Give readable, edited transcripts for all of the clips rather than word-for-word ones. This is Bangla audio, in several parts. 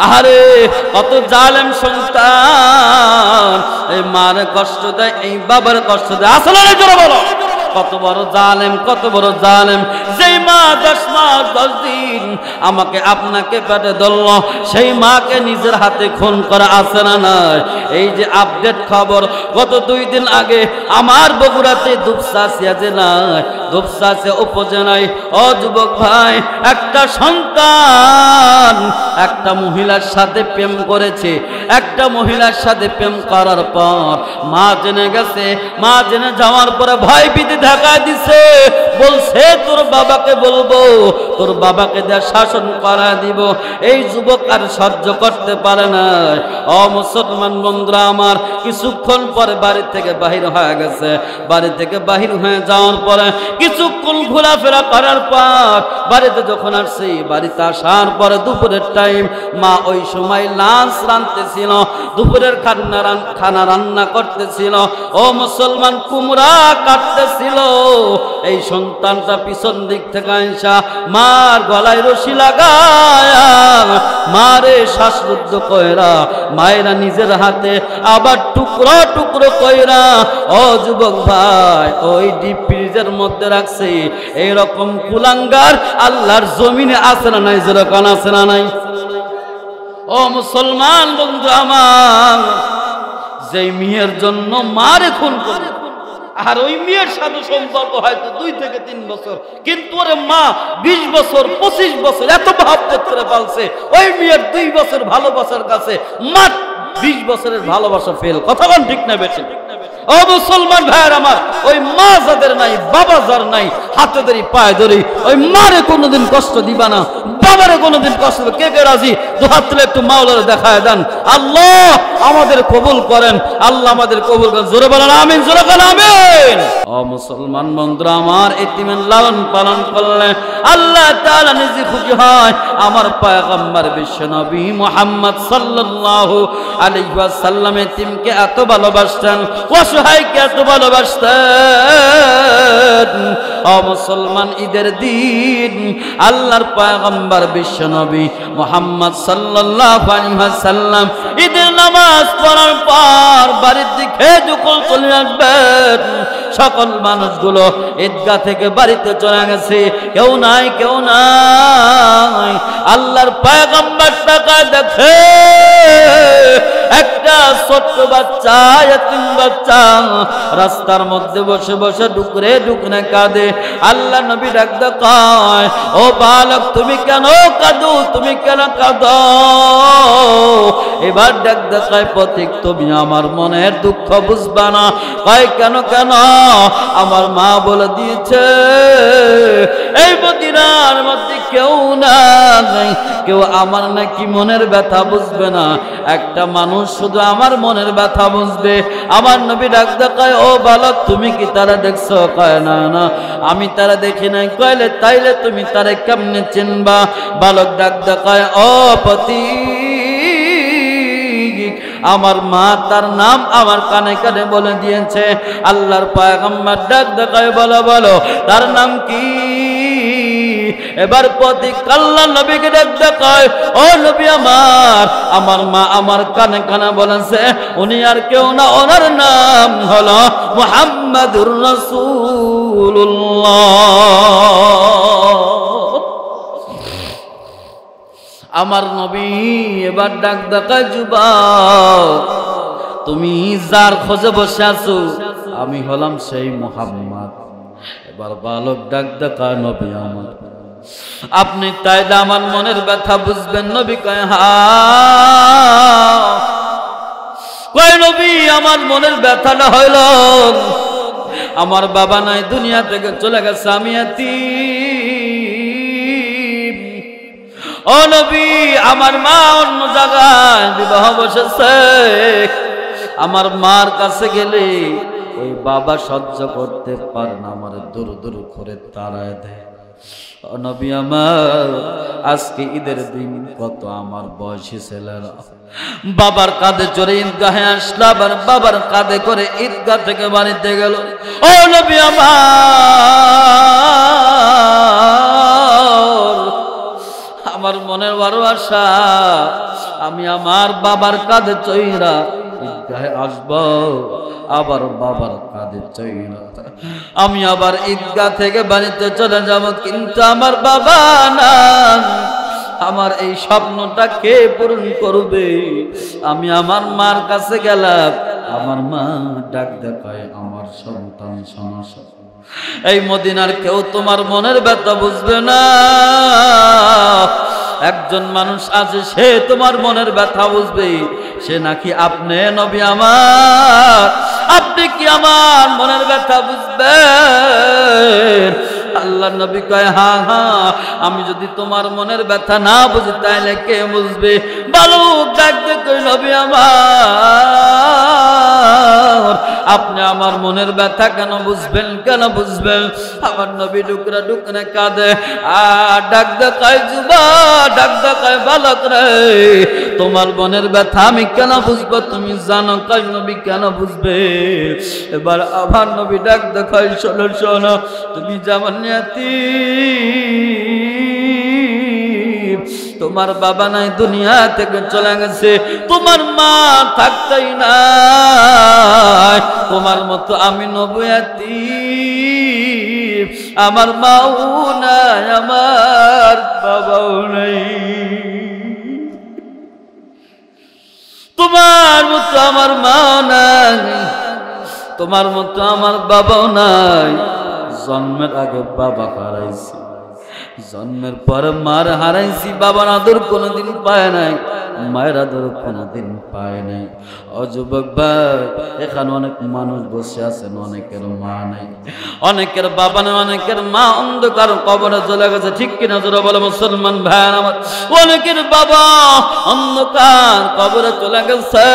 আরে কত জালেম সন্তান, এই মার কষ্ট দেয়, এই বাবার কষ্ট দেয়। আসলে জোরে বলো, কত বড় জালেম, কত বড় জালেম। যেই মা 10 মাস 10 দিন আমাকে আপনাকে পেটে ধরল, সেই মাকে নিজের হাতে খুন করা আছে না নাই? এই যে আপডেট খবর, গত 2 দিন আগে আমার বগুড়াতে দুপচাচিয়া জেলায়, দুপচাচিয়া উপজেলায়, ও যুবক ভাই, একটা সন্তান একটা মহিলার সাথে প্রেম করেছে। একটা মহিলার সাথে প্রেম করার পর মা জেনে গেছে। মা জেনে যাওয়ার পরে ভয় ভীতি ঢাকা দিছে, বলছে তোর বাবাকে বলবো, তোর বাবাকে দিয়ে শাসন করা দিব। এই যুবক আর সহ্য করতে পারে না। ও মুসলমান বন্ধুরা আমার, কিছুক্ষণ পরে বাড়ি থেকে বাহির হয়ে গেছে। বাড়ি থেকে বাহির হয়ে যাওয়ার পরে কিছুক্ষণ ঘোরাফেরা করার পর বাড়িতে যখন আসছি, বাড়িতে আসার পরে দুপুরের টাইম, মা ওই সময় লাঞ্চ রাঁধতেছিল, দুপুরের খানা রান্না করতেছিল। ও মুসলমান, কুমড়া কাটতেছিল। এই সন্তানটা পিছন দিক থেকে আইসা মার গলায় রশি লাগায়া মারে শ্বাসরুদ্ধ কইরা, মায়েরা নিজের হাতে আবার টুকরো টুকরো কইরা, ও যুবক ভাই, ওই ডিপ ফ্রিজের মধ্যে রাখছে। এইরকম কুলাঙ্গার আল্লাহর জমিনে আছে না নাই? যেরকম আছে না নাই? ও মুসলমান বন্ধু আমার, যে মেয়ের জন্য মারে খুন করে, আর ওই মেয়ের সাথে সম্পর্ক হয়তো 2 থেকে 3 বছর, কিন্তু ওরে মা 20 বছর 25 বছর এত মহব্বত করে পালছে। ওই মেয়ের 2 বছর ভালোবাসার কাছে মা 20 বছরের ভালোবাসা ফেল। কথা বল ঠিক না বেশি? ও মুসলমান ভাইয়ের আমার, ওই মা যাদের নাই, বাবা যার নাই, হাতে ধরি পায়ে ধরি, ওই মারে কোনোদিন কষ্ট দিবা না, বাবারে কোনোদিন কষ্ট দিবে। কে কে রাজি? দুহাত তুলে একটু মাওলারে দেখায় দেন। আল্লাহ আমাদের কবুল করেন, আল্লাহ আমাদের কবুল করেন। জোরে বলেন আমিন, জোরে বলেন আমিন। ও মুসলমান বন্ধুরা আমার, এতিমের লালন পালন করলে আল্লাহ তাআলা নিজে খুশি হয়। আমার পয়গম্বর বিশ্বনবী মুহাম্মদ সাল্লাল্লাহু আলাইহি ওয়াসাল্লাম এতিমকে এত ভালোবাসতেন, অসহায়কে এত ভালোবাসতেন। ও মুসলমান, ঈদের দিন আল্লাহর পয়গম্বর বিশ্বনবী মুহাম্মদ সাল্লাল্লাহু আলাইহি ওয়াসাল্লাম ঈদের নামাজ পড়ার পর বাড়ির দিকে যখন চলে আসবেন, সকল মানুষগুলো ঈদগাহ থেকে বাড়িতে চলে গেছে, কেউ নাই, কেউ নাই। আল্লাহর পয়গম্বর তাকায় দেখে একটা ছোট্ট বাচ্চা, এতিম বাচ্চা রাস্তার মধ্যে বসে বসে ডুকরে ডুকরে কাঁদে। আল্লাহ নবী ডাকতে কয়, ও বালক, তুমি কেন কাঁদো? তুমি কেন কাঁদো? এবার ডাকতে কয়, পথিক, তুমি আমার মনের দুঃখ বুঝবা না। কয় কেন কেন? আমার মা বলে দিয়েছে এই মদিনার মধ্যে কেউ নাই, কেউ আমার নাকি মনের ব্যথা বুঝবে না, একটা মানুষ শুধু আমার মনের ব্যথা বুঝবে। আমার নবী ডাকতে কয়, ও বালক, তুমি কি তারা দেখছো? কয় না না, আমি তারা দেখি নাই। কইলে তাইলে তুমি তারে কেমনে চিনবা? বালক ডাকতে কয়, ও পতি, আমার মা তার নাম আমার কানে কানে বলে দিয়েছে। আল্লাহর পয়গম্বর ডাক দেখায়, বলো বলো তার নাম কি? এবার পথিক আল্লাহ নবীকে ডাক দেখায়, ও নবী আমার মা আমার কানে কানে বলেছে উনি আর কেউ না, ওনার নাম হলো মুহাম্মাদুর রাসূলুল্লাহ। আমার নবী এবার ডাক দেখায়, যুবক, তুমি যার খোঁজে বসে আছো আমি হলাম সেই মুহাম্মদ। এবার বালক ডাক দেখায়, নবী আমার, আপনি তাইলে আমার মনের ব্যথা বুঝবেন? নবী কয়, হ্যাঁ। কয় নবী, আমার মনের ব্যথাটা হইল আমার বাবা নাই, দুনিয়া থেকে চলে গেছে, আমি এতিম। ও নবী, আমার মা অন্য জায়গায় বিবাহ বসেছে, আমার মার কাছে গেলে ওই বাবা সহ্য করতে পারে না, আমার দূর দূর করে তাড়ায় দেয়। ও নবী আমার, আজকে ঈদের দিন, কত আমার বয়সী ছেলেরা বাবার কাঁধে চড়ে ঈদগাহে আসলো, আবার বাবার কাঁধে করে ঈদগাহ থেকে বাড়িতে গেল। ও নবী আমার মনের বড় আশা, আমি আমার বাবার কাঁধে চইরা ঈদগাহে আসব, আবার বাবার কাঁধে চইরা আমি আবার ঈদগাহ থেকে বাড়িতে চলে যাব, কিন্তু আমার বাবা না। আমার এই স্বপ্নটা কে পূরণ করবে? আমি আমার মার কাছে গেলাম, আমার মা ডাক দেখায়, আমার সন্তান শোনো, এই মদিনার কেউ তোমার মনের ব্যথা বুঝবে না। একজন মানুষ আছে, সে তোমার মনের ব্যথা বুঝবে, সে নাকি আপনি নবী আমার। আপনি কি আমার মনের ব্যথা বুঝবেন? আল্লাহ নবী কয়, হ্যাঁ হ্যাঁ, আমি যদি তোমার মনের ব্যথা না বুঝি তাহলে কে বুঝবে? বালক ডাকতে কই, নবী আমার, আপনি আমার মনের ব্যথা কেন বুঝবেন, কেন বুঝবেন? আমার নবী ডুকরা ডুকরে কাঁদে আর ডাক দেখায়, যুবা ডাক দেখায়, বালক রে, তোমার মনের ব্যথা আমি কেন বুঝবো? তুমি জানো? কয়, নবী কেন বুঝবে? এবার আবার নবী ডাক দেখায়, শোনো শোনো, তুমি যেমন তোমার বাবা নাই, দুনিয়া থেকে চলে গেছে, তোমার মা থাকতেই নাই, তোমার মতো আমি নবুয়াতি, আমার মাও নাই, আমার বাবাও নাই, তোমার মতো আমার মাও নাই, তোমার মতো আমার বাবাও নাই। জন্মের আগে বাবা হারাইছি, জন্মের পরে মার হারাইছি, বাবার আদর কোনোদিন পায় নাই, মায়ের আদর কোনোদিন পায় নাই। ও যুবক ভাই, এখানে অনেক মানুষ বসে আছেন, অনেকের মা নাই, অনেকের বাবা নেই, অনেকের মা অন্ধকার কবরে চলে গেছে, ঠিক কিনা জোরে বলে মুসলমান ভাই আমার? অনেকের বাবা অন্ধকার কবরে চলে গেছে।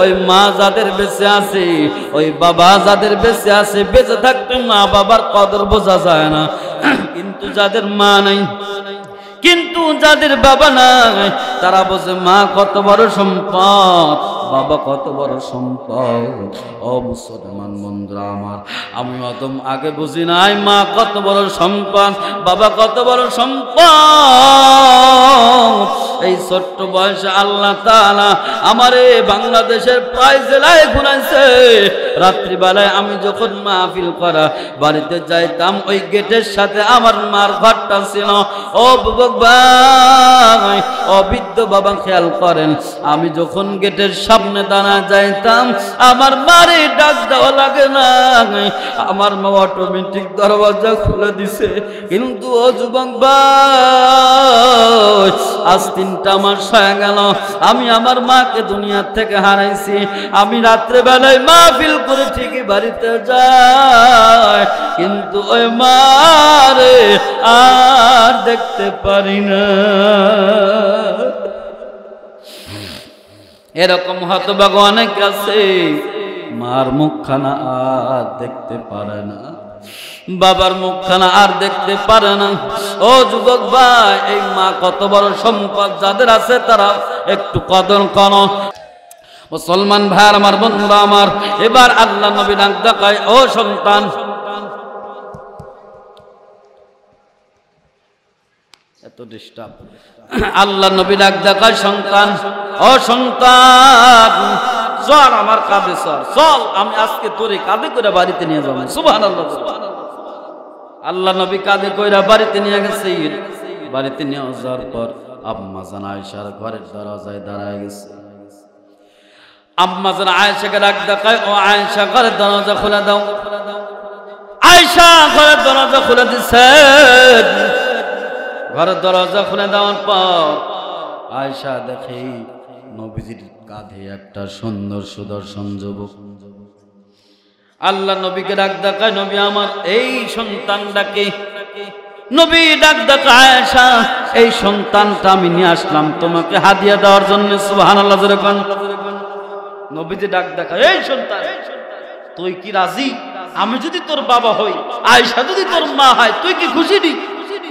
ওই মা যাদের বেঁচে আছে, ওই বাবা যাদের বেঁচে আছে, বেঁচে থাকতে মা বাবার কদর বোঝা যায় না, কিন্তু যাদের মা নাই, কিন্তু যাদের বাবা নাই, তারা বোঝে মা কত বড় সম্পদ, বাবা কত বড় সম্পদ। ও মুসলমান বন্ধুরা আমার, আমি একদম আগে বুঝি নাই মা কত বড় সম্পদ, বাবা কত বড় সম্পদ। এই ছোট্ট বয়সে আল্লাহ তাআলা আমারে বাংলাদেশের প্রায় জেলায় ঘুরাইছে। রাত্রিবেলায় আমি যখন মাহফিল করা বাড়িতে যাইতাম, ওই গেটের সাথে আমার মার ঘরটা ছিল। ও যুবক ভাই, ও বৃদ্ধ বাবা, খেয়াল করেন, আমি যখন গেটের সামনে দাঁড়া যাইতাম, আমার মারে ডাক দেওয়া লাগে না, আমার মা অটোমেটিক দরজা খুলে দিছে। কিন্তু ও যুবক ভাই, আজ 3টা মাস হয়ে গেল আমি আমার মাকে দুনিয়া থেকে হারাইছি। আমি রাত্রে বেলায় মাহফিল করে ঠিকই বাড়িতে যাই, কিন্তু ওই মারে আর দেখতে পারি না। এরকম হতভাগ অনেক আছে, মার মুখখানা আর দেখতে পারে না, বাবার মুখখানা আর দেখতে পারে না। ও যুবক ভাই, এই মা কত বড় সম্পদ, যাদের আছে তারা একটু কদর করো। মুসলমান ভাই আমার, বন্ধুরা আমার, এবার আল্লাহ নবী ডাক দেখায়, ও সন্তান, এত ডিস্টার্ব। আল্লাহ নবী ডাক দেখায়, সন্তান, ও সন্তান, চল আমার কাঁধে চল, চল আমি আজকে তোরে কাঁধে করে বাড়িতে নিয়ে যাবো। সুবহানাল্লাহ। আল্লাহ নবী কাঁধে কইরা বাড়িতে নিয়ে গেছে। বাড়িতে নিয়ে যাওয়ার পর আম্মা জান আয়েশার ঘরের দরজায় দাঁড়ায় গেছে। আম্মা জান আয়েশাকে ডাক দেখায়, ও আয়েশা, ঘরের দরজা খুলে দাও। আয়েশা ঘরের দরজা খুলে দিছে। ঘরের দরজা খুলে দেওয়ার পর আয়েশা দেখে নবীজির কাঁধে একটা সুন্দর সুদর্শন যুবক। আল্লাহ নবীকে ডাক দেখায়, নবী আমার, এই সন্তানটাকে। নবী ডাক দেখায়, আয়েশা, এই সন্তানটা আমি নিয়ে আসলাম তোমাকে হাদিয়া দেওয়ার জন্য। সুবহানাল্লাহ। যেরকম নবীজি ডাক দেখায়, এই সন্তান, তুই কি রাজি? আমি যদি তোর বাবা হই, আয়েশা যদি তোর মা হয়, তুই কি খুশি নি?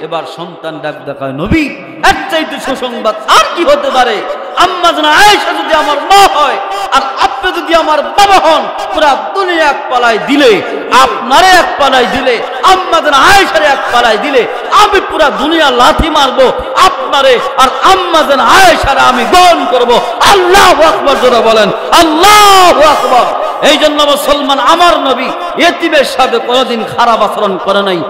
এবার সন্তান ডাক দেখায়, নবী, এর চাইতে সুসংবাদ আর কি হতে পারে? আম্মা জান আয়েশা যদি আমার মা হয় আর আপনি যদি আমার বাবা হন, পুরা দুনিয়া এক পালায় দিলে, আপনারে এক পালায় দিলে, আম্মা জান আয়েশারে এক পালায় দিলে, আমি পুরা দুনিয়া লাথি মারবো আপনারে আর আম্মা জান আয়েশারে আমি গ্রহণ করব। আল্লাহু আকবার জোরে বলেন আল্লাহু আকবার। এই জন্য মুসলমান, আমার নবী এতিমের সাথে কোনোদিন খারাপ আচরণ করে নাই।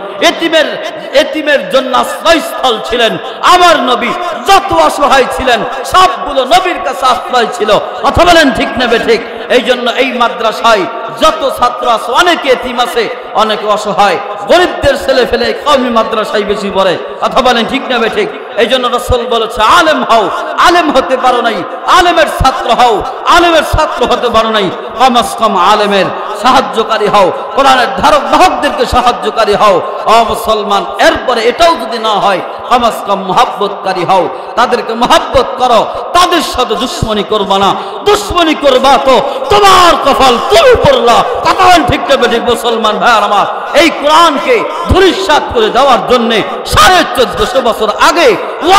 এতিমের জন্য আশ্রয়স্থল ছিলেন। আমার নবী যত অসহায় ছিলেন সবগুলো নবীর কাছে আশ্রয় ছিল। কথা বলেন ঠিক না বেঠিক? এই জন্য এই মাদ্রাসায় যত ছাত্র আছে, অনেকে এতিম আছে, অনেকে অসহায়, গরিবদের ছেলে ফেলে কওমি মাদ্রাসায় বেশি পড়ে। কথা বলেন ঠিক না বেঠিক? এই জন্য রাসূল বলেছে, আলেম হও, আলেম হতে পারো নাই, আলেমের ছাত্র হও, আলেমের ছাত্র হতে পারো নাই, কমস কম আলেমের সাহায্যকারী হও, কোরআনের ধারক বাহকদেরকে সাহায্যকারী হও। ও মুসলমান, এরপরে এটাও যদি না হয়, কমস কম মহব্বতকারী হও, তাদেরকে মহব্বত করো, তাদের সাথে দুশ্মনী করবা না। দুশ্মনী করবা তো তোমার কপাল তুমি পড়লা। কথা ঠিক না বেঠিক? মুসলমান ভাইয়ার আমার, এই কোরআনকে ধূলিসাৎ করে দেওয়ার জন্য 1450 বছর আগে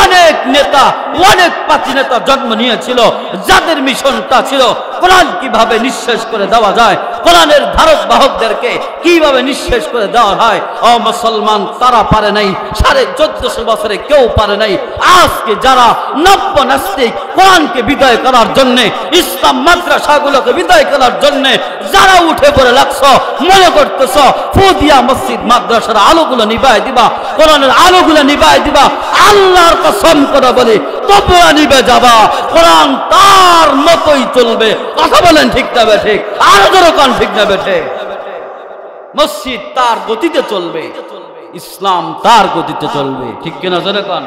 অনেক নেতা, অনেক পাতি নেতা জন্ম নিয়েছিল, যাদের মিশনটা ছিল কোরআন কিভাবে নিঃশেষ করে দেওয়া যায়, কোরআনের ধারক বাহকদেরকে কিভাবে নিঃশেষ করে দেওয়া হয়। ও মুসলমান, তারা পারে নাই। 1450 বছরে কেউ পারে নাই। আজকে যারা নব্য নাস্তিক, কোরআনকে বিদায় করার জন্য, ইসলাম মাদ্রাসাগুলোকে বিদায় করার জন্য যারা উঠে পড়ে লাগছ, মনে করতেছ ফুদিয়া মসজিদ মাদ্রাসার আলোগুলো নিভায় দিবা, কোরআনের আলোগুলো নিভায় দিবা, আল্লাহর কসম করে বলি তোমরা নিবে যাবা, কোরআন তার মতোই চলবে। কথা বলেন ঠিক না বেঠিক? আর ধরো কোন ঠিক না বেঠিক? মসজিদ তার গতিতে চলবে, ইসলাম তার গতিতে চলবে, ঠিক কিনা জোরে কোন?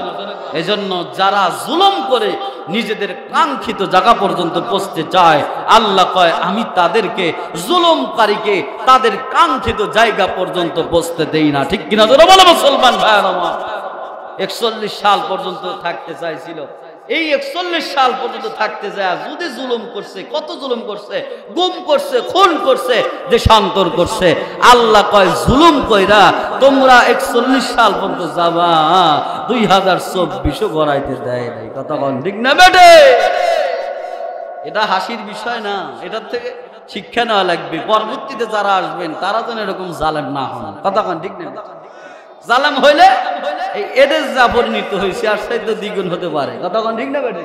এজন্য যারা জুলুম করে নিজেদের কাঙ্ক্ষিত জায়গা পর্যন্ত পৌঁছতে চায়, আল্লাহ কয় আমি তাদেরকে, জুলুমকারীকে তাদের কাঙ্ক্ষিত জায়গা পর্যন্ত পৌঁছতে দেই না। ঠিক কিনা জোরে বলো মুসলমান ভাইরা আমার। 41 সাল পর্যন্ত থাকতে চাইছিল, এই 41 সাল পর্যন্ত থাকতে যায় যদি জুলুম করছে, কত জুলুম করছে, গুম করছে, খুন করছে, দেশান্তর করছে। আল্লাহ কয় জুলুম কইরা তোমরা 41 সাল পর্যন্ত যাবা, 2024 গড়াইতে দেয় নাই। কথা বল ঠিক না বেটে? এটা হাসির বিষয় না, এটার থেকে শিক্ষা নেওয়া লাগবে। পরবর্তীতে যারা আসবেন তারা যেন এরকম জালেম না হন। কথা কন ঠিক না? জালেম হইলে এই এদের যা পরিণত হয়েছে আর সেই তো দ্বিগুণ হতে পারে। কতক্ষণ ঠিক না বেঠে?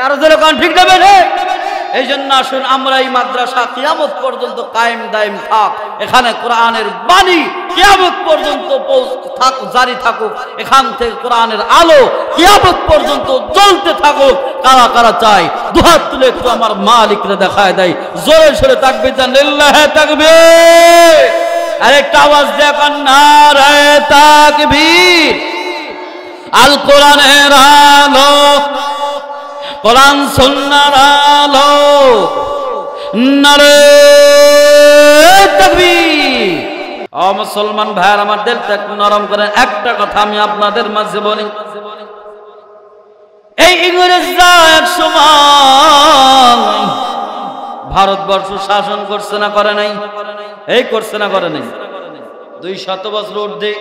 আরো যেরকম ঠিক না বেঠে? এই জন্য আসুন আমরা এই মাদ্রাসা কিয়ামত পর্যন্ত কায়েম দায়েম থাক, এখানে কোরআনের বাণী কিয়ামত পর্যন্ত জারি থাকুক, এখান থেকে কোরআনের আলো কিয়ামত পর্যন্ত জ্বলতে থাকুক। কারা কারা চাই দুহাত তুলে একটু আমার মালিকরে দেখায় দেয়, জোরে সোরে তাকবীর দেন, লিল্লাহি তাকবীর। আরেকটা আওয়াজ দেখান, নারায়ে তাকবীর। আল কোরআনের আলো, কোরআন সুন্নাহর আলো, নারায়ে তাকবীর। ও মুসলমান ভাইরা আমার, দিলটা একটু নরম করেন। একটা কথা আমি আপনাদের মাঝে বলি, এই ইংরেজরা এক সময় ভারতবর্ষ শাসন করছে না করে নাই? এই করছে না করে নাই? 200 বছর ঊর্ধ্বে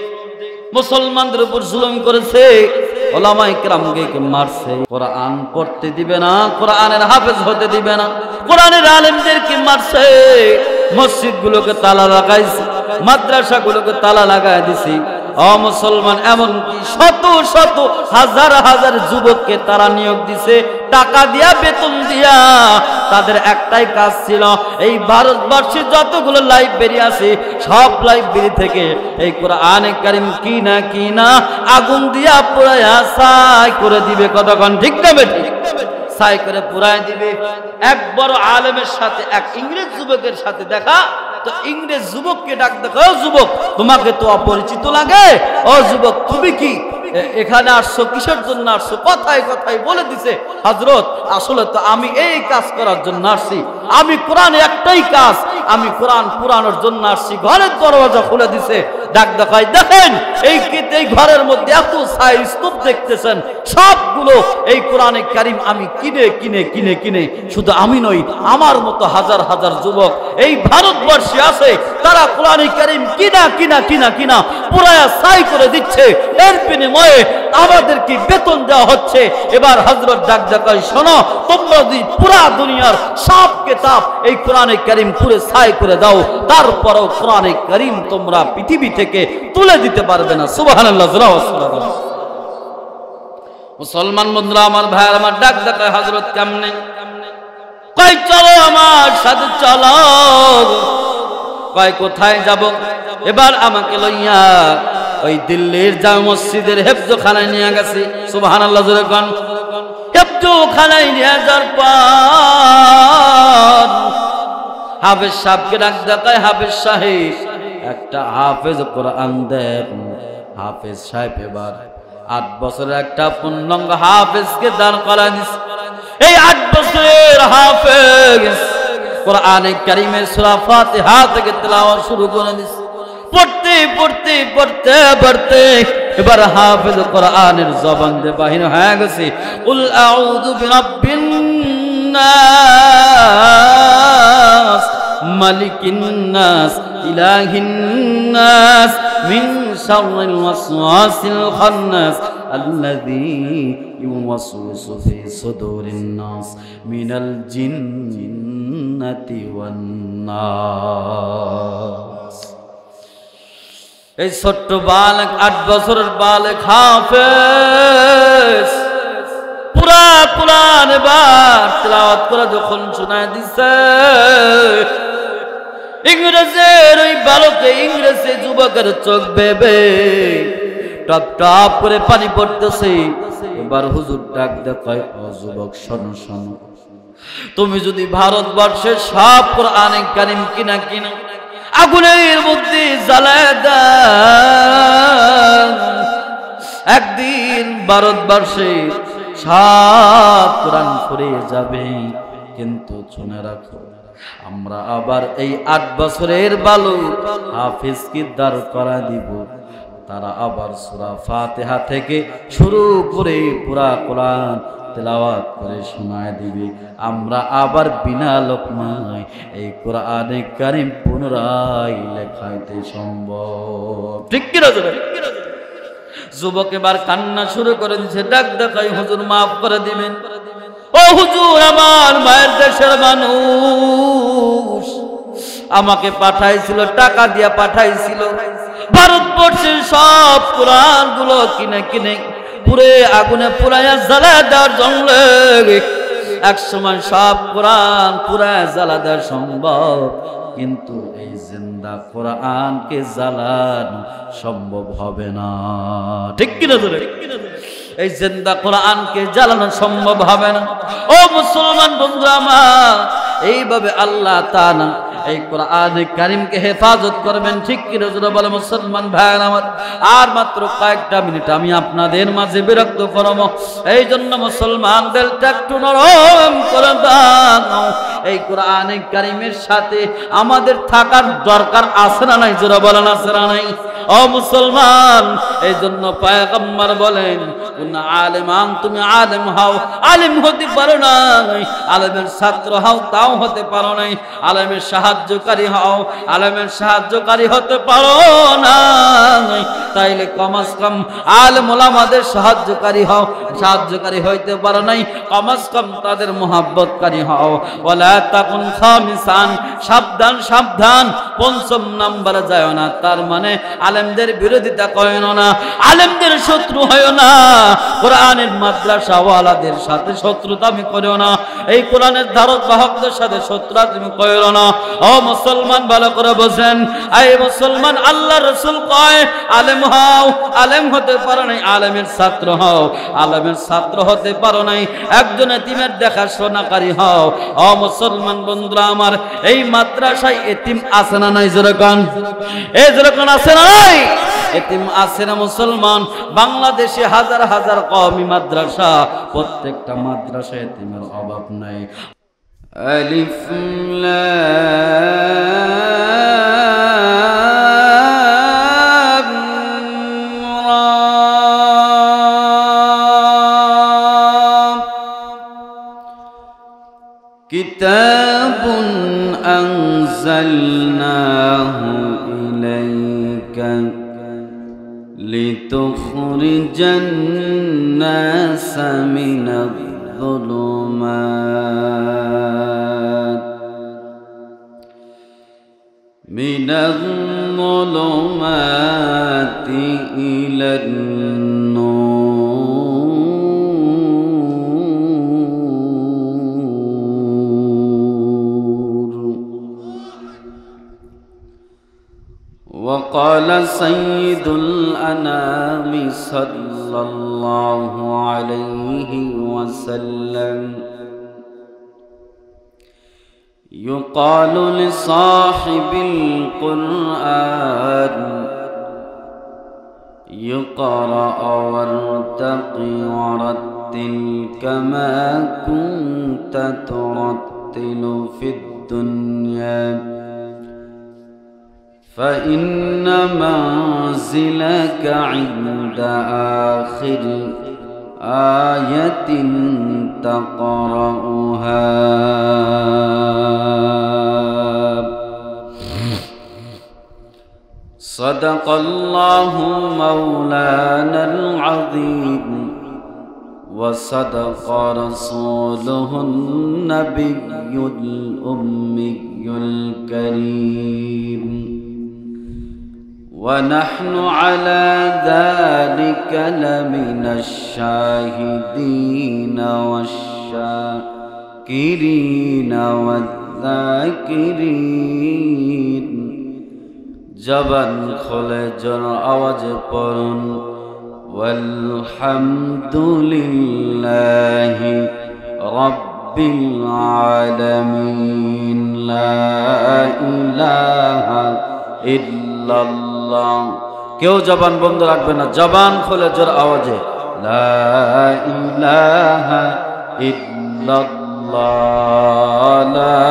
মুসলমানদের উপর জুলুম করেছে, ওলামায়ে কেরামকে মারছে, কোরআন পড়তে দিবে না, কোরআনের হাফেজ হতে দিবে না, কোরআনের আলেমদেরকে মারছে, মসজিদগুলোকে তালা লাগাইছে, মাদ্রাসাগুলোকে তালা লাগাই দিছে। ও মুসলমান, এমনকি শত শত হাজার হাজার যুবককে তারা নিয়োগ দিছে, টাকা দিয়া, বেতন দিয়া। তাদের একটাই কাজ ছিল, এই ভারতবর্ষে যতগুলো লাইব্রেরি আছে সব লাইব্রেরি থেকে এই কোরআনে কারীম কিনা আগুন দিয়া পুরায়া ছাই করে দিবে। কতক্ষণ ঠিক না বেঠি? ছাই করে পুরাই দিবে। এক বড় আলেমের সাথে এক ইংরেজ যুবকের সাথে দেখা, তো ইংরেজ যুবককে ডাক দেখো, ও যুবক তোমাকে তো অপরিচিত লাগে, ও যুবক তুমি কি এখানে আসছো, কিসের জন্য আসছো? কথায় কথায় বলে দিছে, হযরত আসলে তো আমি এই কাজ করার জন্য আসছি, আমি কোরআনে একটাই কাজ, আমি কোরআন পুরানোর জন্য আসছি। ঘরের দরওয়াজা খুলে দিছে, ডাক দেখায়, দেখেন এই ঘরের মধ্যে এত ছাই স্তূপ দেখতেছেন, সবগুলো এই কোরআনে কারীম আমি কিনে শুধু আমি নই, আমার মতো হাজার হাজার যুবক এই ভারতবর্ষে আছে, তারা কোরআনে কারীম কিনা পুরায়া ছাই করে দিচ্ছে। এর বিনিময়ে আমাদেরকে বেতন দেওয়া হচ্ছে। এবার হযরত ডাক দেয়, শোনো, তোমরা যদি পুরা দুনিয়ার সব কিতাব এই কোরআনে কারীম পুরো ছাই করে দাও, তারপরেও কোরআনে কারীম তোমরা পৃথিবী থেকে তুলে দিতে পারবে না। সুবহানাল্লাহ। মুসলমান বন্ধুরা আমার, ভাই আমার, ডাক দেয় হযরত কেমনে? কই চলো আমার সাথে চলো। কয় কোথায় যাব? এবার আমাকে লইয়া ওই দিল্লির জামে মসজিদের হেফজখানায় নিয়ে গেছে। সুবহানাল্লাহ জোরে কোন। হেফজখানায় নিয়ে যাওয়ার পর হাফেজ সাহেবকে ডাক দেয়, হাফেজ সাহেব, একটা হাফেজ কোরআন দেন। হাফেজ সাহেব এবার 8 বছরের একটা পূর্ণাঙ্গ হাফেজকে দাঁড় করায় দিছে। এই 8 বছরের হাফেজ কোরআনে কারীমের সূরা ফাতিহা থেকে তেলাওয়াত শুরু করে দিছে। পড়তে পড়তে পড়তে পড়তে এবার হাফেজ কোরআনের জবান দিয়ে বাহির হয়ে গেছে, কুল আউযু বিরাব্বিন নাস মালিকিন নাস ইলাহিন নাস মিন শাররিল ওয়াসওয়াসিল খান্নাস আল্লাযী ইউওয়াসওয়িসু ফি সুদুরিন নাস মিনাল জিন্নাতি ওয়ান নাস। এই ছোট্ট বালক, 8 বছরের বালক হাফেজ পুরা কোরআন এবার তেলাওয়াত করে যখন শোনায় দিছে, ইংরেজের ওই বালকে, ইংরেজি যুবকের চোখ বেবে টপ টপ করে পানি পড়তেছে। এবার হুজুর ডাক দেয়, ও যুবক, শোনো শোনো, তুমি যদি ভারতবর্ষের সব কোরআনে কারীম কিনা আগুনের মধ্যে জ্বালায় দাও, একদিন ভারতবর্ষে সব কোরআন ফুরিয়ে যাবে। কিন্তু শুনে রাখো, আমরা আবার এই 8 বছরের বালক হাফেজকে দাঁড় করা দিব। তারা আবার সূরা ফাতিহা থেকে শুরু করে পুরা কোরআন তেলাওয়াত করে শোনায় দিবে। আমরা আবার বিনা লোকমায় এই কোরআনে কারীম পুনরায় লেখাইতে সম্ভব। ঠিক কি না? যুবক এবার কান্না শুরু করে দিয়েছে, ডাক দেখাই, হুজুর মাফ করে দিবেন। ও হুজুর, আমার মায়ের দেশের মানুষ আমাকে পাঠাইছিল, টাকা দিয়া পাঠাইছিল, ভারতবর্ষের সব কোরআন গুলো কিনে কিনে পুরে আগুনে পুরাইয়া জ্বালা দেওয়ার জন্য। এক সময় সব কোরআন পুরায় জ্বালা দেওয়া সম্ভব, কিন্তু এই জিন্দা কোরআনকে জ্বালানো সম্ভব হবে না। ঠিক কিনা? এই জিন্দা কোরআনকে জ্বালানো সম্ভব হবে না। ও মুসলমান বন্ধুরা আমার, এইভাবে আল্লাহ তাআলা এই কোরআনে কারীমকে হেফাজত করবেন। ঠিক কি রাসূল বলে? মুসলমান ভাইরা আমার, আর মাত্র কয়েকটা মিনিট আমি আপনাদের মাঝে বিরক্ত করব, এই জন্য মুসলমানদেরটা একটু নরম করে দাও। এই কোরআনে কারীমের সাথে আমাদের থাকার দরকার আছে না নাই? জোরে বলেন, আছে না নাই? ও মুসলমান, এই জন্য পয়গম্বর বলেন, কোন আলেমান, তুমি আলেম হও, আলেম হতে পারো না, আলেমের ছাত্র হও, তাও হতে পারো নাই, আলেমের সাহায্যকারী হও, আলেমের সাহায্যকারী হতে পারো না, তাইলে কমাস কম আলেম ওলামাদের সাহায্যকারী হও, সাহায্যকারী হইতে পারো নাই, কমাস কম তাদের মোহাব্বতকারী হও। ওয়ালা তাকুন খামিসান, সাবধান সাবধান, 5ম নম্বরে যায় না। তার মানে আলেমদের বিরোধিতা করেন না, আলেমদের শত্রু হয় না, কোরআনের মাদ্রাসা ওয়ালাদের সাথে শত্রুতা আমি করিও না, এই কোরআনের ধারক বাহকদের সাথে শত্রুতা তুমি করিও না। ও মুসলমান, ভালো করে বোঝেন, এই মুসলমান, আল্লাহ রাসূল কয়, আলেম হও, আলেম হতে পারো নাই, আলেমের ছাত্র হও, আলেমের ছাত্র হতে পারো নাই, একজন এতিমের দেখাশোনাকারী হও। ও মুসলমান বন্ধুরা আমার, এই মাদ্রাসায় এতিম আছে না নাই? যেরকম এই যেরকম আছে না নাই? এতিম আছে না মুসলমান? বাংলাদেশে হাজার হাজার কওমি মাদ্রাসা, প্রত্যেকটা মাদ্রাসায় এতিমের অভাব নাই। আলিফ লাম রা, কিতাবুন আনজালনাহু ইলাইকা لتخرج الناس من الظلمات إلى النور. وقال سيد الأنام صلى الله عليه وسلم: يقال لصاحب القرآن يقرأ وارتق ورتل كما كنت ترتل في الدنيا، فإن منزلك عند آخر آية تقرأها. صدق الله مولانا العظيم، وصدق رسوله النبي الأمي الكريم، ونحن على ذلك لمن الشاهدين والشاكرين والذاكرين। জবান খুলে জোর আওয়াজে পড়ুন ওয়ালহামদুলিল্লাহি রাব্বিল আলামিন। লা ইলাহা ইল্লাল্লাহ। কেউ জবান বন্ধ রাখবে না, জবান খুলে জোর আওয়াজে লা ইলাহা ইল্লাল্লাহ, লা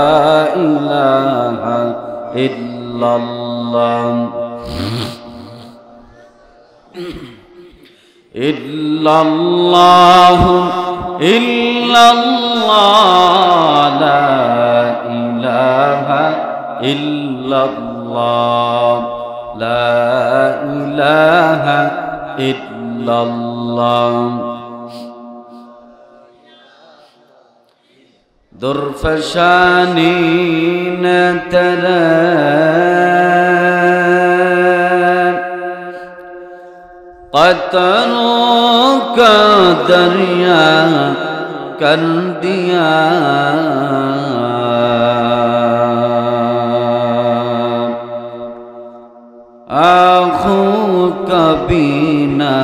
ইলাহা ইল্লাল্লাহ। ইল্লাল্লাহু ইল্লাল্লাহ, লা ইলাহা ইল্লাল্লাহ, লা ইলাহা ইল্লাল্লাহ। درفشانين ترى قطروں کا دریا کر دیا، آنکھوں کا بینا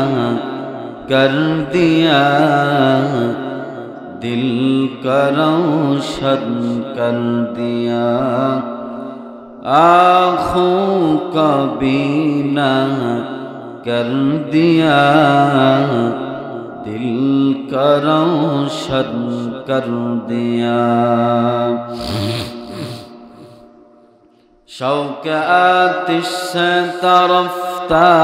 کر دیا، दिल का रोशन कर दिया, आँखों का बीना कर दिया, दिल का रोशन कर दिया। शौक़ आतिश से तरफ्तार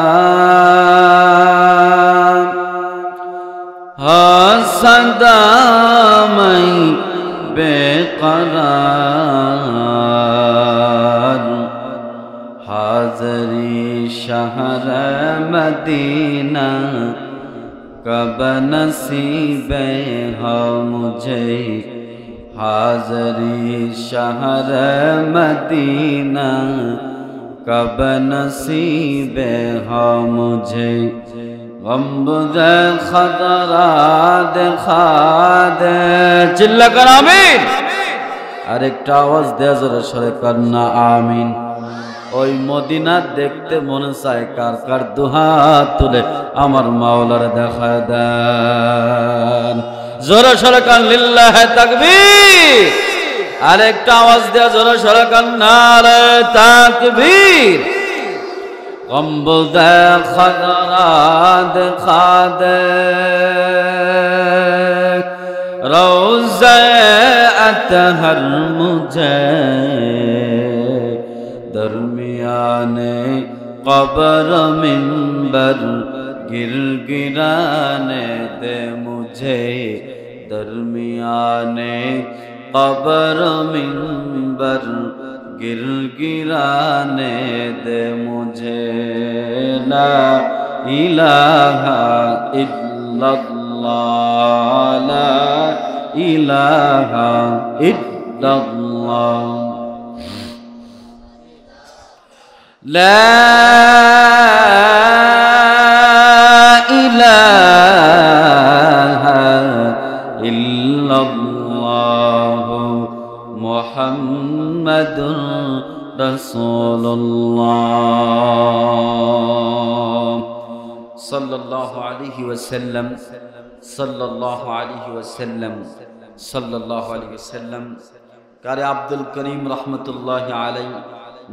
सदा मैं बेकरार, हाज़री शहर मदीना कब नसीब हो मुझे, हाज़री शहर मदीना कब नसीब हो मुझे। गम्बुज़े खतरा देखा दे, चिल्ला कर आमीन। আরেকটা আওয়াজ দেয়া জোরে সরে কান্না আমিন। ওই মদিনা দেখতে মনে চায় কার কার দুহাত তুলে আমার মাওলার দেখা দেন। জোরে সরে কান লিল্লাহি তাকবীর। আরেকটা আওয়াজ দেয়া জোরে সরে কান নারে তাকবীর। গম্বুজে খদরা দেখা দে, রওজে अतहर मुझे, दरमियाने कब्र मिंबर गिरगिराने दे मुझे, दरमियाने कब्र मिंबर गिरगिराने दे मुझे। ला ইলাহা ইল্লাল্লাহ লা ইলাহা ইল্লাল্লাহ লা ইলাহা ইল্লাল্লাহ মুহাম্মাদুর রাসূলুল্লাহ সাল্লাল্লাহু আলাইহি ওয়াসাল্লাম সাল্লাল্লাহু আলাইহি ওয়াসাল্লাম সাল্লাল্লাহু আলাইহি ওয়াসাল্লাম। কারি আব্দুল করিম রহমতুল্লাহি আলাইহি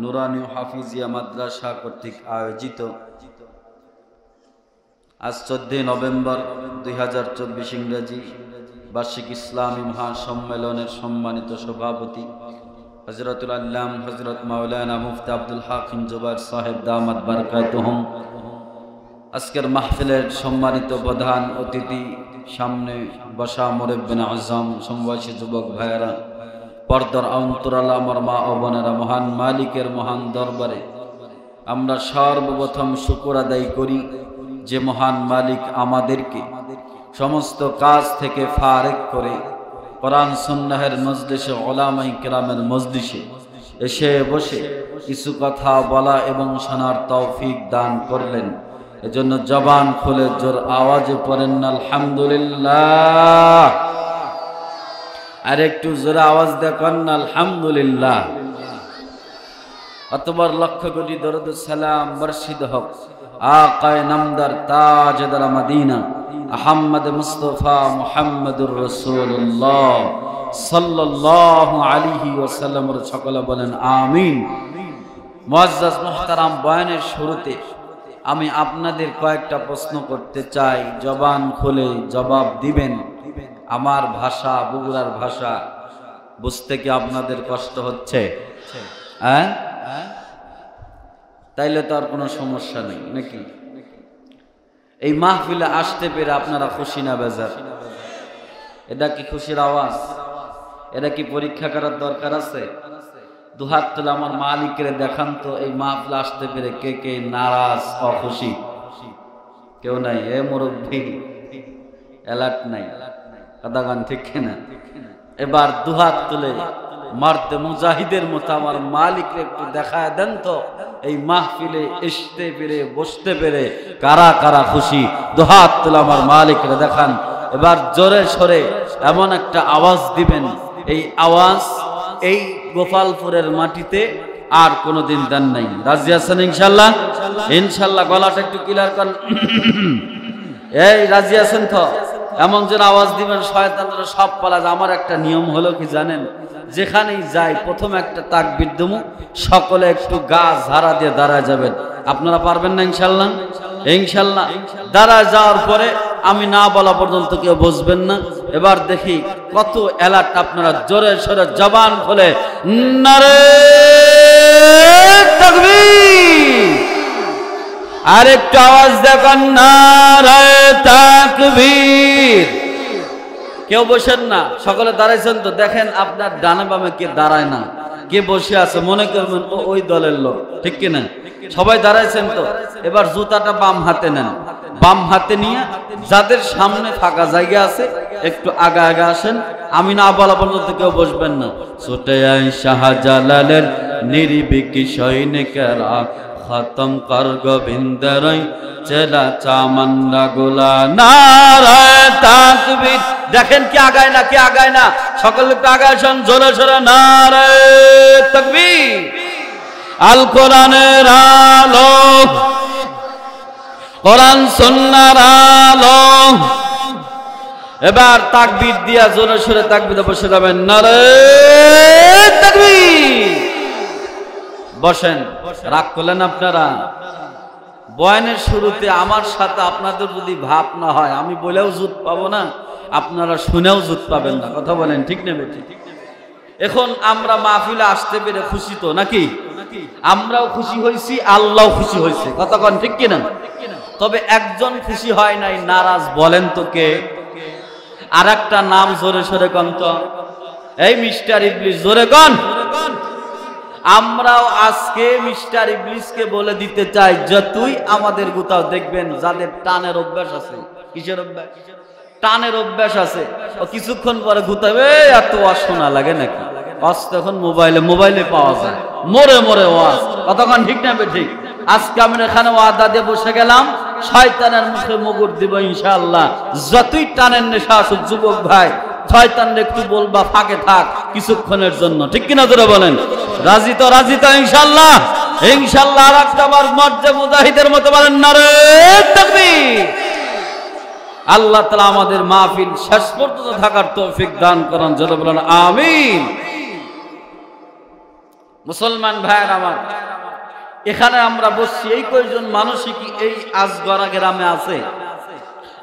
নুরানি হাফিজিয়া মাদ্রাসা কর্তৃক আয়োজিত আজ 14 নভেম্বর 2024 ইংরেজি বার্ষিক ইসলামী মহাসম্মেলনের সম্মানিত সভাপতি হযরতুল আল্লাম হযরত মাওলানা মুফতি আব্দুল হাকিম জুবায়ের সাহেব দামাত বারাকাতুহুম, আজকের মাহফিলের সম্মানিত প্রধান অতিথি, সামনে বসা মুরব্বিন আজম, সমবয়সী যুবক ভাইয়েরা, পর্দার অন্তরাল আমার মা ও বোনেরা, মহান মালিকের মহান দরবারে আমরা সর্বপ্রথম শুকর আদায় করি যে মহান মালিক আমাদেরকে সমস্ত কাজ থেকে ফারেক করে কোরআন সুন্নাহের মজলিসে, উলামায়ে কেরামের মজলিসে এসে বসে কিছু কথা বলা এবং শোনার তৌফিক দান করলেন। এজন্য জবান খুলে জোর আওয়াজে পড়েন আলহামদুলিল্লাহ। আর একটু জোরে আওয়াজ দেখেন আলহামদুলিল্লাহ। অতবার লক্ষ কোটি দরুদ সালাম বর্ষিত হোক আকায়ে নামদার তাজদার মদিনা আহমদ মুস্তাফা মুহাম্মদুর রাসূলুল্লাহ সাল্লাল্লাহু আলাইহি ওয়াসাল্লাম। সকলে বলেন আমিন। মুআজ্জাজ মুহতারাম, বয়ানের শুরুতে আমি আপনাদের কয়েকটা প্রশ্ন করতে চাই, জবান খুলে জবাব দিবেন। আমার ভাষা বগুড়ার ভাষা বুঝতে কি আপনাদের কষ্ট হচ্ছে? হ্যাঁ, তাইলে তো আর কোনো সমস্যা নেই নাকি? এই মাহফিলে আসতে পেরে আপনারা খুশি না বেজার? এটা কি খুশির আওয়াজ? এটা কি পরীক্ষা করার দরকার আছে? দুহাত তুলে আমার মালিকের দেখান তো, এই মাহফিলে আসতে পেরে কে কে নারাজ অখুশি? কেউ নাই? এ মুরব্বী অ্যালার্ট নাই, কাদাগান ঠিক কিনা? এবার দুহাত তুলে মারতে মুজাহিদের মতো আমার মালিককে একটু দেখায় দেন তো, এই মাহফিলে আসতে পেরে বসতে পেরে কারা কারা খুশি? দুহাত তুলে আমার মালিককে দেখান। এবার জোরে সরে এমন একটা আওয়াজ দিবেন, এই আওয়াজ এই গোপালপুরের মাটিতে আর কোনোদিন দেন নাই। রাজি আছেন ইনশাল্লাহ? ইনশাল্লাহ। গলাটা একটু ক্লিয়ার করেন। এই রাজি আছেন তো? এমন যেন আওয়াজ দিবেন শয়তানরা সব পালা। আমার একটা নিয়ম হলো কি জানেন? যেখানেই যাই প্রথম একটা তাকবীর দেবো, সকলে একটু গা ঝাড়া দিয়ে দাঁড়ায় যাবেন। আপনারা পারবেন না ইনশাল্লাহ? ইনশাল্লাহ। দাঁড়ায় যাওয়ার পরে আমি না বলা পর্যন্ত কেউ বসবেন না। এবার দেখি কত অ্যালার্ট আপনারা। জোরে সোরে জবান খুলে নারে তাকবীর। আরেকটু আওয়াজ দেখান, নারে তাকবীর। কেউ বসেন না, সকলে দাঁড়াইছেন তো? দেখেন আপনার ডানে বামে কে দাঁড়ায় না, কে বসে আছে, মনে করবেন ওই দলের লোক, ঠিক কিনা? সবাই দাঁড়াইছেন তো? এবার জুতাটা বাম হাতে নেন, বাম হাতে নিয়ে যাদের সামনে ফাঁকা জায়গা আছে একটু আগা আগা আসেন। আমি না বলা পর্যন্ত কেউ বসবেন না। ছোটে আই শাহজালালের নিরিবিকি সৈনিকেরা, খতম কর গোবিন্দের চেলা চামান্ডা গোলা, নারায়ে তাকবীর। দেখেন কি আগায় না, কি আগায় না? সকলে একটু আগায় আসেন, জোরে সোরে নারায়ে তাকবীর। আল কোরআনের আলো, কোরআন সুন্নাহর আলো। এবার তাকবীর দিয়া জোরে সোরে তাকবীরে বসে যাবেন, নারায়ে তাকবীর। বসেন। রাগ করলেন আপনারা? বয়ানের শুরুতে আমার সাথে আপনাদের যদি ভাব না হয়, আমি বলেও জুত পাবো না, আপনারা শুনেও জুত পাবেন না। কথা বলেন ঠিক নেবে? এখন আমরা মাহফিলে আসতে পেরে খুশি তো নাকি? আমরাও খুশি হয়েছি, আল্লাহ খুশি হয়েছে। কথা কন ঠিক কিনা? তবে একজন খুশি হয় নাই, নারাজ। বলেন তো কে? আর একটা নাম জোরে সোরে কন তো। এই মিস্টার ইবলিস, জোরে কন। আমরাও আজকে মিস্টার ইবলিসকে বলে দিতে চাই, যতই আমাদের কোথাও দেখবেন যাদের টানের অভ্যাস আছে, কিসের অভ্যাস? টানের অভ্যাস আছে, ও কিছুক্ষণ পরে ঘুতাবে, এত ওয়াজ শোনা লাগে নাকি? ওয়াজ তখন মোবাইলে পাওয়া যায়, মোরে মোরে ওয়াজ, কতক্ষণ ঠিক না ঠিক? আজকে আমি এখানে ওয়াদা দিয়ে বসে গেলাম, শয়তানের মুখে মুগুর দিব ইনশাআল্লাহ। যতই টানের নেশা আসুক যুবক ভাই, শয়তানরে একটু বলবা ফাঁকে থাক কিছুক্ষণের জন্য, ঠিক কিনা জোরে বলেন? রাজি তো? রাজি তো ইনশাআল্লাহ? ইনশাআল্লাহ। আর একটা বার মর্যাদা মুজাহিদের মতো বলেন নারে তাকবীর। আল্লাহ তাআলা আমাদের মাহফিল শেষ পর্যন্ত থাকার তৌফিক দান করেন, জোরে বলেন আমিন। মুসলমান ভাইয়ের আমার, এখানে আমরা বসছি, এই কয়জন মানুষই কি এই আজগরা গ্রামে আছে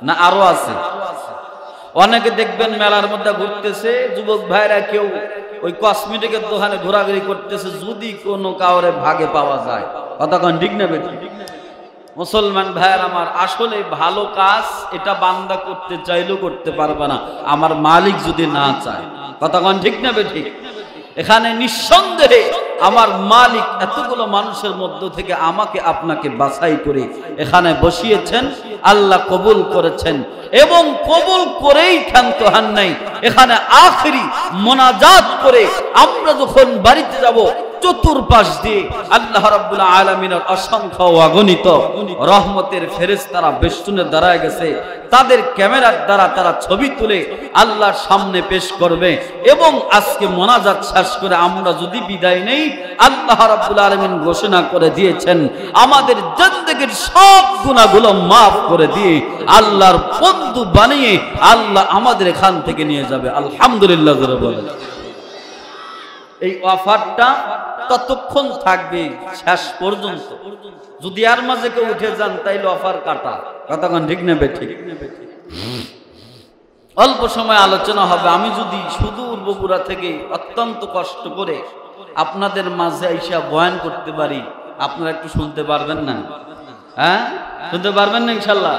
না আরো আছে? অনেকে দেখবেন মেলার মধ্যে ঘুরতেছে, যুবক ভাইরা কেউ ওই কসমেটিকের দোকানে ঘোরাঘুরি করতেছে, যদি কোনো কাউরে ভাগে পাওয়া যায়। কতক্ষণ ঠিক না বেঠিক? মুসলমান ভাইয়ের আমার, আসলে ভালো কাজ এটা বান্দা করতে চাইলেও করতে পারবে না, আমার মালিক যদি না চায়। কতক্ষণ ঠিক না বেঠিক? এখানে নিঃসন্দেহে আমার মালিক এতগুলো মানুষের মধ্য থেকে আমাকে আপনাকে বাছাই করে এখানে বসিয়েছেন, আল্লাহ কবুল করেছেন এবং কবুল করেই ক্ষান্ত হন নাই। এখানে আখেরি মোনাজাত করে আমরা যখন বাড়িতে যাব, চতুর্পাশ দিয়ে আল্লাহ রাব্বুল আলামিনের অসংখ্য অগণিত রহমতের ফেরেশতারা বেষ্টনে দাঁড়ায় গেছে, তাদের ক্যামেরার দ্বারা তারা ছবি তুলে আল্লাহর সামনে পেশ করবে। এবং আজকে মোনাজাত শেষ করে আমরা যদি বিদায় নেই, আল্লাহ রাব্বুল আলামিন ঘোষণা করে দিয়েছেন আমাদের জিন্দেগীর সব গুনাহগুলো মাফ করে দিয়ে আল্লাহর বন্ধু বানিয়ে আল্লাহ আমাদের এখান থেকে নিয়ে যাবে। আলহামদুলিল্লাহ জোরে বলেন। এই অফারটা ততক্ষণ থাকবে শেষ পর্যন্ত, যদি আর মাঝে কেউ উঠে যান তাইলে অফার কাটা। কতক্ষণ ঠিক নেবে? ঠিক। অল্প সময় আলোচনা হবে। আমি যদি সুদূর বগুড়া থেকে অত্যন্ত কষ্ট করে আপনাদের মাঝে আইসা বয়ান করতে পারি, আপনারা একটু শুনতে পারবেন না? হ্যাঁ, শুনতে পারবেন না ইনশাল্লাহ?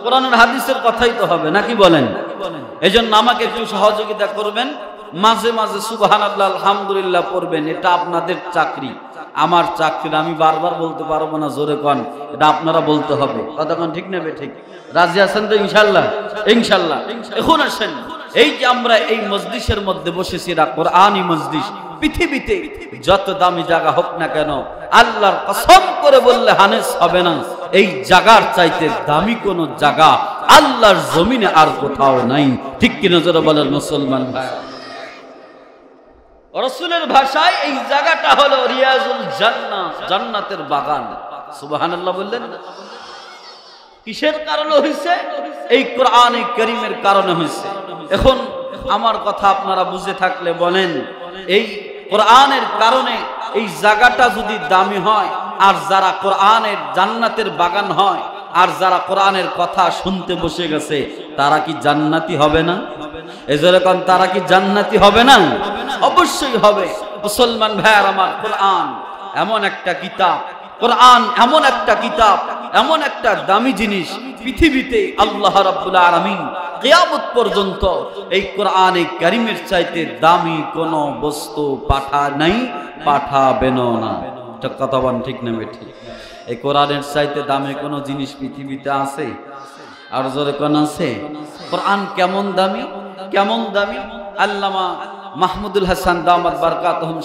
কোরআনের হাদিসের কথাই তো হবে নাকি বলেন? এজন্য আমাকে একটু সহযোগিতা করবেন, মাঝে মাঝে সুবহানাল্লাহ আলহামদুলিল্লাহ পড়বেন। এটা আপনাদের চাকরি, আমার চাকরি আমি বারবার বলতে পারবো না, জোরে কন, এটা আপনারা বলতে হবে। কতক্ষণ ঠিক নেবে? ঠিক। রাজি আছেন তো ইনশাল্লাহ? ইনশাল্লাহ। এখন আসেন, এই যে আমরা এই মজলিসের মধ্যে বসেছি, এটা কোরআনী মজলিস। পৃথিবীতে যত দামি জায়গা হোক না কেন, আল্লাহর কসম করে বললে হানেস হবে না, এই জায়গার চাইতে দামি কোন জায়গা আল্লাহর জমিনে আর কোথাও নাই। ঠিক কি নজরে বলেন মুসলমান ভাই? রাসূলের ভাষায় এই জায়গাটা হলো রিয়াজুল জান্নাহ, জান্নাতের বাগান। সুবহানাল্লাহ বললেন না? কিসের কারণে হইছে? এই কোরআনে কারীমের কারণে হইছে। এখন আমার কথা আপনারা বুঝে থাকলে বলেন, এই কোরআনের কারণে এই জায়গাটা যদি দামি হয়, আর যারা কোরআনের জান্নাতের বাগান হয়, আর যারা কোরআনের কথা শুনতে বসে গেছে, তারা কি জান্নাতি হবে না? এজরকম তারা কি জান্নাতি হবে না? অবশ্যই হবে। মুসলমান ভাইয়ার আমার, কোরআন এমন একটা কিতাব, কোরআন এমন একটা কিতাব, এমন একটা দামি জিনিস, পৃথিবীতে আল্লাহ রাব্বুল আলামিন কিয়ামত পর্যন্ত এই কোরআনে কারীমের চাইতে দামি কোন বস্তু পাঠাবেন না। এটা কথা বলেন ঠিক না ঠিক? এই কোরআনের চাইতে দামি কোন জিনিস পৃথিবীতে আছে? আর জোরে কোন আছে? কোরআন কেমন দামি, কেমন দামি! আল্লামা মাহমুদুল হাসান দামাত বারকাতুহুম